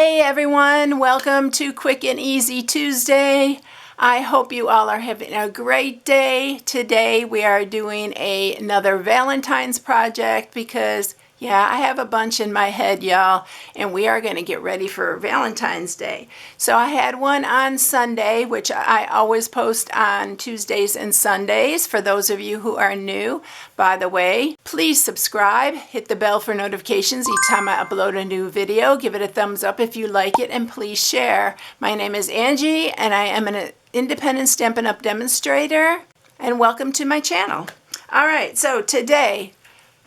Hey everyone, welcome to Quick and Easy Tuesday. I hope you all are having a great day. Today we are doing another Valentine's project because, yeah, I have a bunch in my head, y'all, and we are going to get ready for Valentine's Day. So I had one on Sunday, which I always post on Tuesdays and Sundays for those of you who are new. By the way, please subscribe, hit the bell for notifications each time I upload a new video. Give it a thumbs up if you like it, and please share. My name is Angie, and I am an independent Stampin' Up! Demonstrator, and welcome to my channel. All right, so today,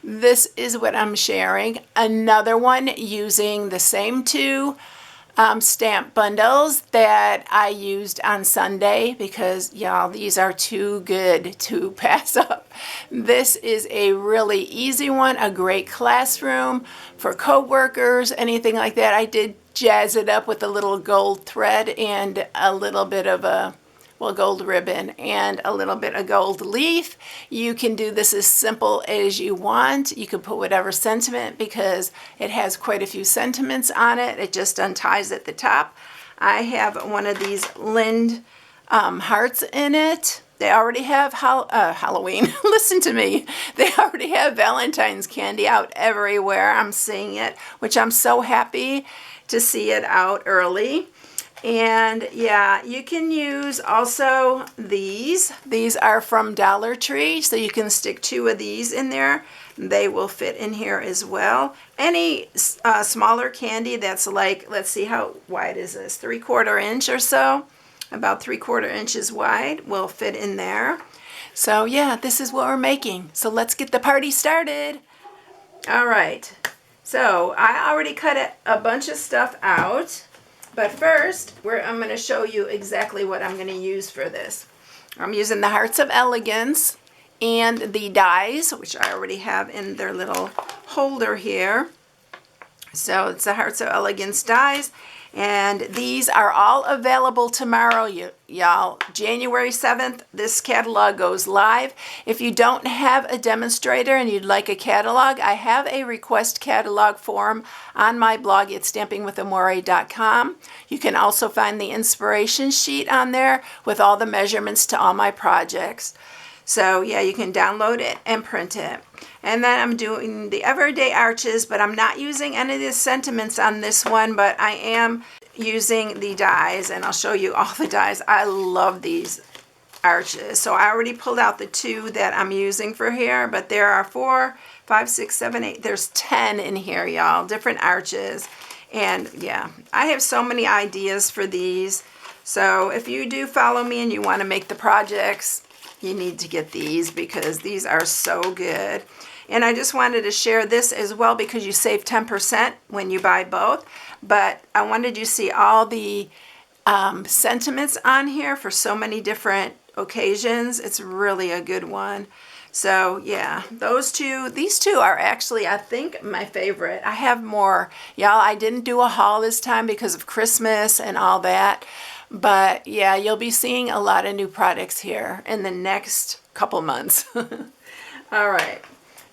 this is what I'm sharing. Another one using the same two stamp bundles that I used on Sunday because, y'all, these are too good to pass up. This is a really easy one, a great classroom for co-workers, anything like that. I did jazz it up with a little gold thread and a little bit of a gold ribbon and a little bit of gold leaf. You can do this as simple as you want. You can put whatever sentiment because it has quite a few sentiments on it. It just unties at the top. I have one of these Lind hearts in it. They already have Halloween. Listen to me. They already have Valentine's candy out everywhere. I'm seeing it, which I'm so happy to see it out early. And yeah, you can use also these. These are from Dollar Tree, so you can stick two of these in there. They will fit in here as well. Any smaller candy that's like, let's see, how wide is this? 3/4 inch or so, about 3/4 inches wide will fit in there. So yeah, this is what we're making. So let's get the party started. All right, so I already cut a bunch of stuff out. But first, I'm going to show you exactly what I'm going to use for this. I'm using the Hearts of Elegance and the dies, which I already have in their little holder here. So it's the Hearts of Elegance dies. And these are all available tomorrow, y'all. January 7th, this catalog goes live. If you don't have a demonstrator and you'd like a catalog, I have a request catalog form on my blog at StampingWithAmore.com. You can also find the inspiration sheet on there with all the measurements to all my projects. So yeah, you can download it and print it. And then I'm doing the everyday arches, but I'm not using any of the sentiments on this one, but I am using the dies, and I'll show you all the dies. I love these arches. So I already pulled out the two that I'm using for here, but there are 4, 5, 6, 7, 8. There's 10 in here, y'all, different arches. And yeah, I have so many ideas for these. So if you do follow me and you want to make the projects, you need to get these because these are so good. And I just wanted to share this as well because you save 10% when you buy both. But I wanted you to see all the sentiments on here for so many different occasions. It's really a good one. So yeah, these two are actually, I think, my favorite. I have more. Y'all, I didn't do a haul this time because of Christmas and all that. But yeah, you'll be seeing a lot of new products here in the next couple months. All right.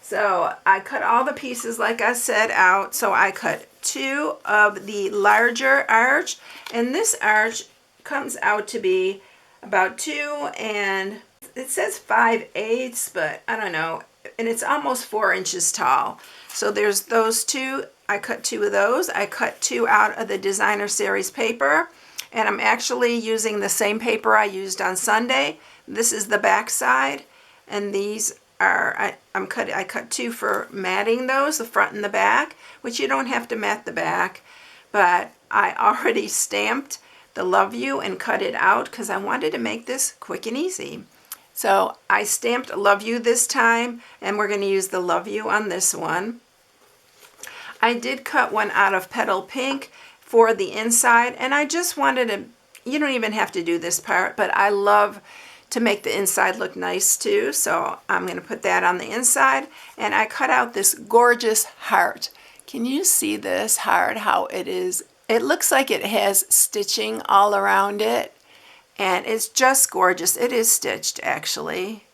So I cut all the pieces, like I said, out. So I cut 2 of the larger arch. And this arch comes out to be about 2 and it says 5/8, but I don't know. And it's almost 4 inches tall. So there's those 2. I cut 2 of those. I cut 2 out of the Designer Series paper. And I'm actually using the same paper I used on Sunday. This is the back side. And these are, I cut 2 for matting those, the front and the back, which you don't have to mat the back. But I already stamped the Love You and cut it out because I wanted to make this quick and easy. So I stamped Love You this time, and we're going to use the Love You on this one. I did cut one out of Petal Pink for the inside, and I just wanted to, you don't even have to do this part, but I love to make the inside look nice too, so I'm going to put that on the inside. And I cut out this gorgeous heart. Can you see this heart, how it is? It looks like it has stitching all around it, and it's just gorgeous. It is stitched actually,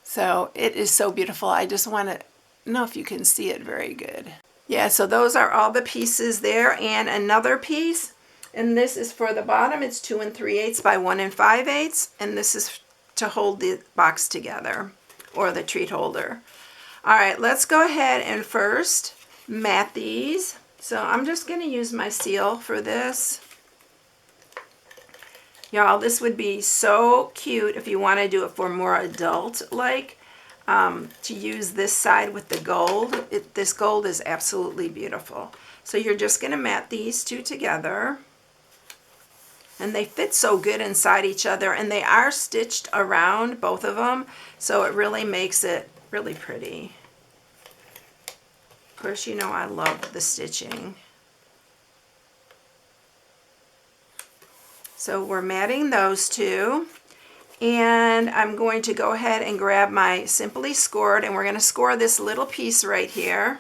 so it is so beautiful. I just want to know if you can see it very good. Yeah, so those are all the pieces there, and another piece, and this is for the bottom. It's 2 3/8 by 1 5/8, and this is to hold the box together, or the treat holder. All right, let's go ahead and first mat these. So I'm just going to use my seal for this. Y'all, this would be so cute if you want to do it for more adult-like. To use this side with the gold. This gold is absolutely beautiful. So you're just going to mat these two together. And they fit so good inside each other, and they are stitched around, both of them, so it really makes it really pretty. Of course, you know I love the stitching. So we're matting those two. And I'm going to go ahead and grab my Simply Scored, and we're going to score this little piece right here.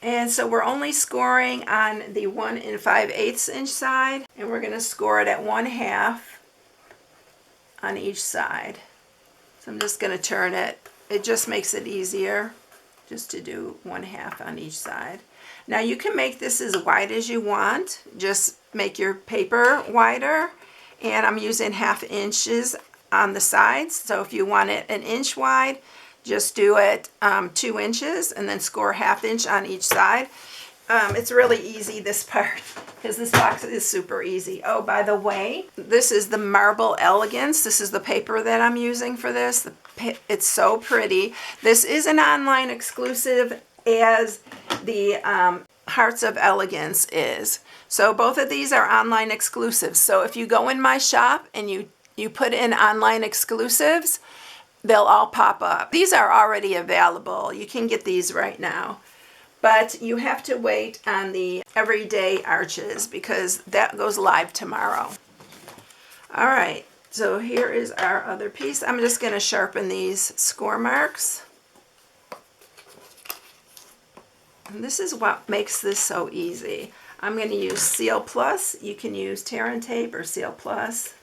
And so we're only scoring on the 1 5/8 inch side, and we're going to score it at 1/2 on each side. So I'm just going to turn it. It just makes it easier just to do 1/2 on each side. Now you can make this as wide as you want. Just make your paper wider, and I'm using 1/2 inches on the sides. So if you want it 1 inch wide, just do it 2 inches and then score 1/2 inch on each side. It's really easy, this part, because this box is super easy. Oh, by the way, this is the Marble Elegance. This is the paper that I'm using for this. It's so pretty. This is an online exclusive, as the Hearts of Elegance is. So both of these are online exclusives. So if you go in my shop and you put in online exclusives, they'll all pop up. These are already available. You can get these right now. But you have to wait on the Everyday Arches, because that goes live tomorrow. All right, so here is our other piece. I'm just going to sharpen these score marks. And this is what makes this so easy. I'm going to use Seal Plus. You can use Tear and Tape or Seal Plus.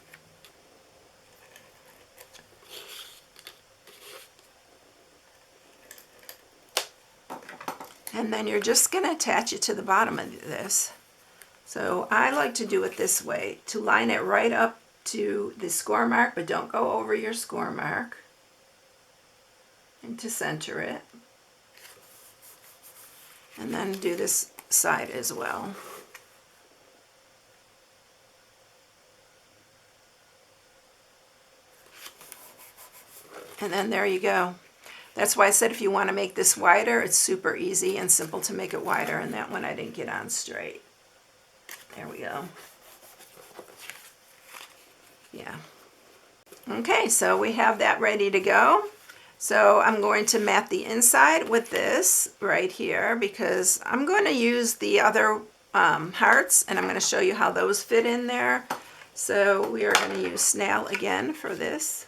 And then you're just going to attach it to the bottom of this. So I like to do it this way, to line it right up to the score mark, but don't go over your score mark. And to center it. And then do this side as well. And then there you go. That's why I said if you want to make this wider, it's super easy and simple to make it wider, and that one I didn't get on straight. There we go. Yeah. Okay, so we have that ready to go. So I'm going to mat the inside with this right here, because I'm going to use the other hearts, and I'm going to show you how those fit in there. So we are going to use Snail again for this.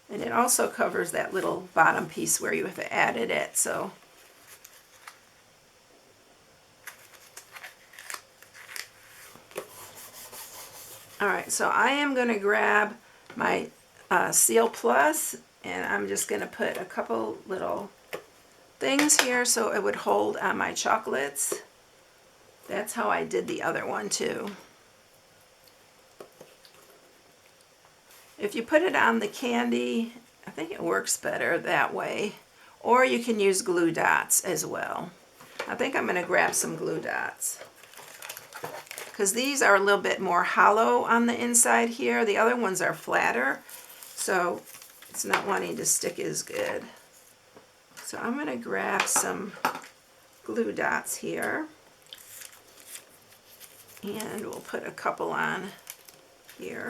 And it also covers that little bottom piece where you have added it. So all right, so I am going to grab my Seal Plus, and I'm just going to put a couple little things here so it would hold on my chocolates. That's how I did the other one too. If you put it on the candy, I think it works better that way. Or you can use glue dots as well. I think I'm going to grab some glue dots, because these are a little bit more hollow on the inside here. The other ones are flatter, so it's not wanting to stick as good. So I'm going to grab some glue dots here, and we'll put a couple on here.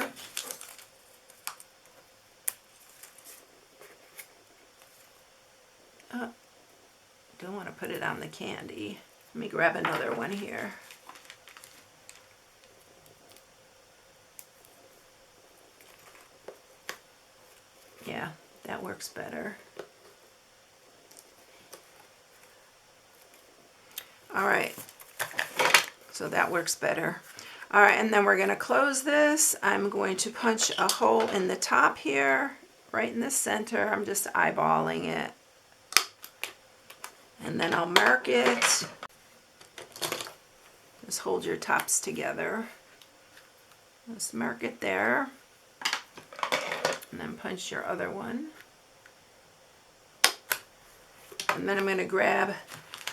Oh, don't want to put it on the candy. Let me grab another one here. Yeah, that works better. All right, So that works better. All right, and then we're going to close this. I'm going to punch a hole in the top here, right in the center. I'm just eyeballing it. And then I'll mark it. Just hold your tops together. Just mark it there. And then punch your other one. And then I'm going to grab,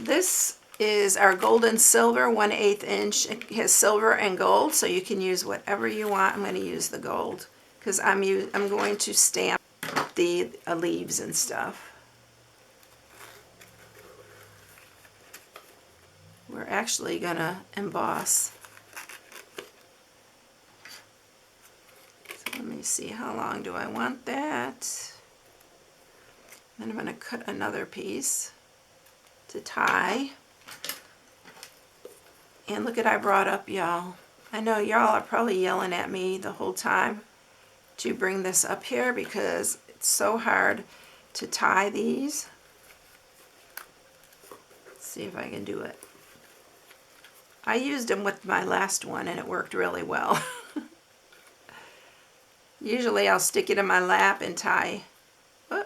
this is our gold and silver 1/8 inch. It has silver and gold, so you can use whatever you want. I'm going to use the gold because I'm going to stamp the leaves and stuff. We're actually going to emboss. So let me see, how long do I want that? Then I'm going to cut another piece to tie. And look at, I brought up y'all. I know y'all are probably yelling at me the whole time to bring this up here because it's so hard to tie these. Let's see if I can do it. I used them with my last one and it worked really well. Usually I'll stick it in my lap and tie a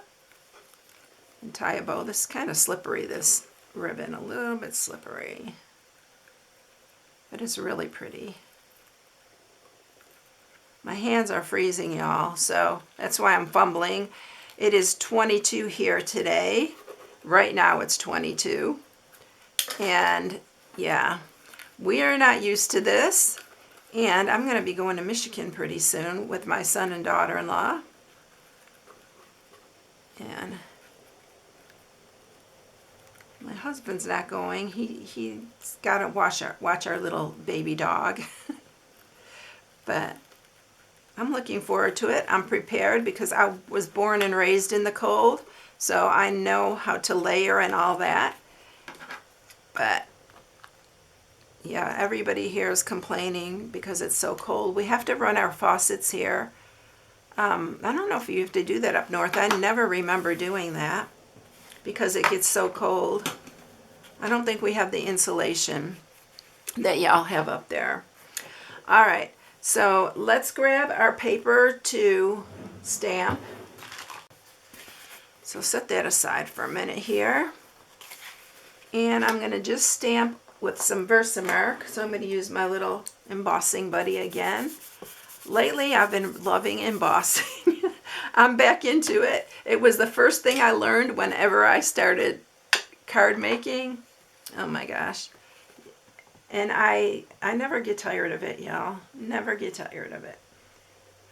bow. This is kind of slippery, this ribbon, a little bit slippery. But it's really pretty. My hands are freezing, y'all, so that's why I'm fumbling. It is 22 here today. Right now it's 22. And yeah, we are not used to this. And I'm going to be going to Michigan pretty soon with my son and daughter-in-law. And my husband's not going. He's got to watch our little baby dog. But I'm looking forward to it. I'm prepared because I was born and raised in the cold, so I know how to layer and all that. But yeah, everybody here is complaining because it's so cold. We have to run our faucets here. I don't know if you have to do that up north. I never remember doing that because it gets so cold. I don't think we have the insulation that y'all have up there. All right, so let's grab our paper to stamp. So set that aside for a minute here. And I'm going to just stamp with some Versamark. So I'm going to use my little embossing buddy again. Lately I've been loving embossing. I'm back into it. It was the first thing I learned whenever I started card making. Oh my gosh. And I never get tired of it, y'all. Never get tired of it.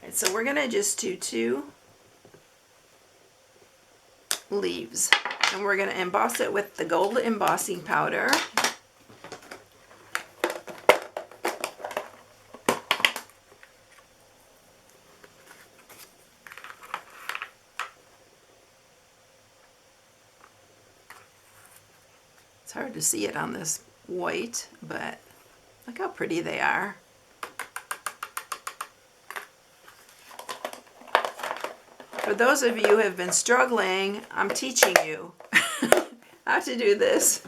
All right, so we're going to just do 2 leaves. And we're going to emboss it with the gold embossing powder. It's hard to see it on this white, but look how pretty they are. For those of you who have been struggling, I'm teaching you how to do this.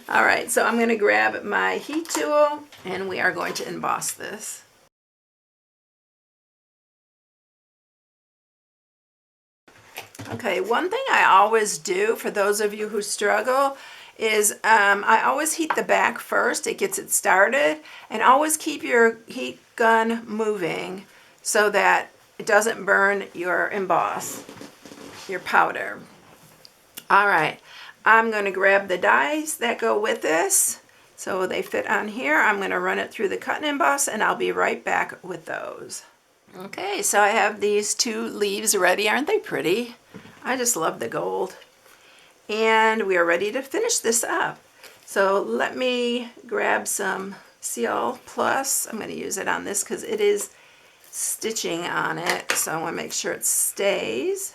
All right, so I'm going to grab my heat tool and we are going to emboss this. Okay, one thing I always do for those of you who struggle is I always heat the back first. It gets it started, and always keep your heat gun moving so that it doesn't burn your emboss, your powder. All right, I'm going to grab the dies that go with this so they fit on here. I'm going to run it through the cut and emboss, and I'll be right back with those. Okay, so I have these 2 leaves ready. Aren't they pretty? I just love the gold. And we are ready to finish this up. So let me grab some CL Plus. I'm going to use it on this because it is stitching on it. So I want to make sure it stays.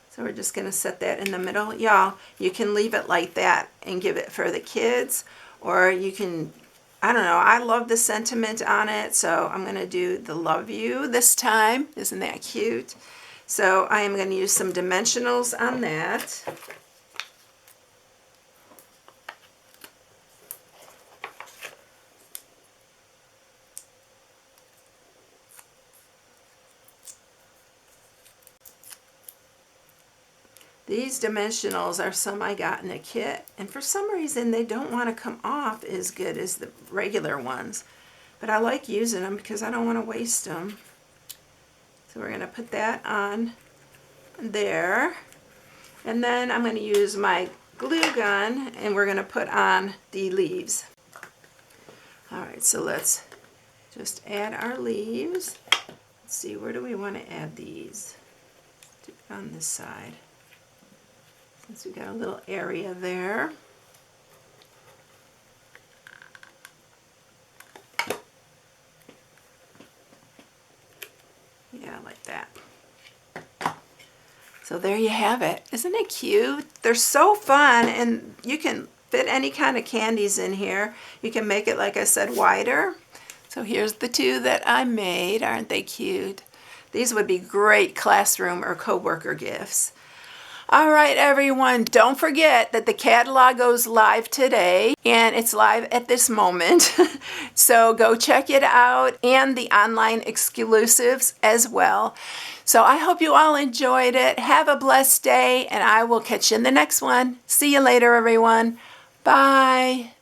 So we're just going to set that in the middle. Y'all, you can leave it like that and give it for the kids. Or you can, I don't know, I love the sentiment on it. So I'm going to do the love you this time. Isn't that cute? So I am going to use some dimensionals on that. These dimensionals are some I got in a kit, and for some reason they don't want to come off as good as the regular ones. But I like using them because I don't want to waste them. So we're going to put that on there. And then I'm going to use my glue gun and we're going to put on the leaves. Alright, so let's just add our leaves. Let's see, where do we want to add these? Do it on this side. Since we got a little area there. Yeah, like that. So there you have it. Isn't it cute? They're so fun, and you can fit any kind of candies in here. You can make it, like I said, wider. So here's the two that I made. Aren't they cute? These would be great classroom or coworker gifts. All right, everyone, don't forget that the catalog goes live today, and it's live at this moment. So go check it out, and the online exclusives as well. So I hope you all enjoyed it. Have a blessed day, and I will catch you in the next one. See you later, everyone. Bye.